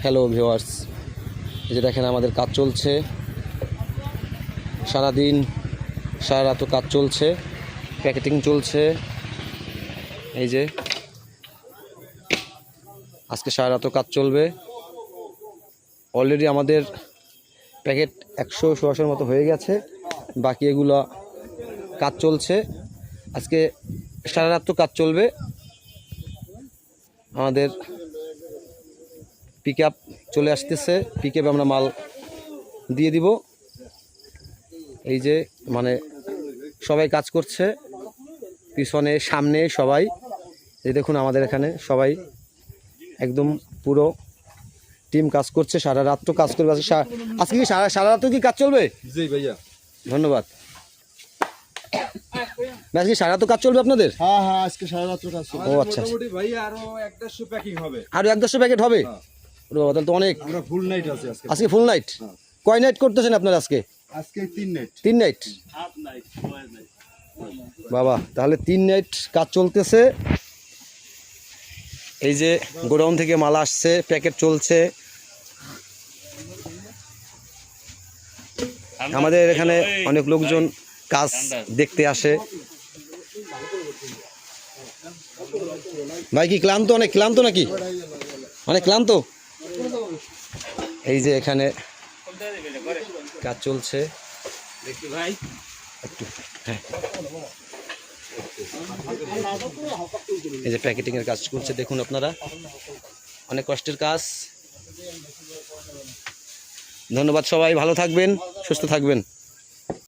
Hello viewers, এই যে দেখেন আমাদের কাজ চলছে, সারাদিন সারা রাত কাজ চলছে, প্যাকেটিং চলছে। এই যে আজকে সারা রাত কাজ চলবে। অলরেডি আমাদের প্যাকেট 100-150 মতো হয়ে গেছে, বাকি এগুলো কাজ চলছে। আজকে সারা রাত কাজ চলবে। আমাদের পিক আপ চলে আসতেছে, পিক আপে আমরা মাল দিয়ে দিব। এই যে মানে সবাই কাজ করছে, পিছনে সামনে সবাই। এই দেখুন আমাদের এখানে সবাই একদম পুরো টিম কাজ করছে, সারা রাত কাজ করবে। আজকে কি সারা রাত কি কাজ চলবে? জি ভাইয়া, ধন্যবাদ। আজকে সারা রাত কাজ চলবে আপনাদের? হ্যাঁ হ্যাঁ, আজকে সারা রাত কাজ চলবে। ও আচ্ছা, ভাইয়া আরো 150 প্যাকিং হবে। আরো 150 প্যাকেট হবে? তাহলে তো অনেক। আমরা ফুল নাইট আছে আজকে। আজকে ফুল নাইট? কয় নাইট করতেছেন আপনারা আজকে? আজকে 3 নাইট। 3 নাইট? বাবা, তাহলে 3 নাইট কাজ চলতেছে। এই যে গোডাউন থেকে মাল আসছে, প্যাকেট চলছে। আমাদের এখানে অনেক লোকজন কাজ দেখতে আসে। ভাই কি ক্লান্ত? অনেক ক্লান্ত নাকি? অনেক ক্লান্ত? এই যে এখানে কাজ চলছে ভাই, একটু হ্যাঁ। এই যে প্যাকেটিং এর কাজ করছে, দেখুন আপনারা, অনেক কষ্টের কাজ। ধন্যবাদ, সবাই ভালো থাকবেন, সুস্থ থাকবেন।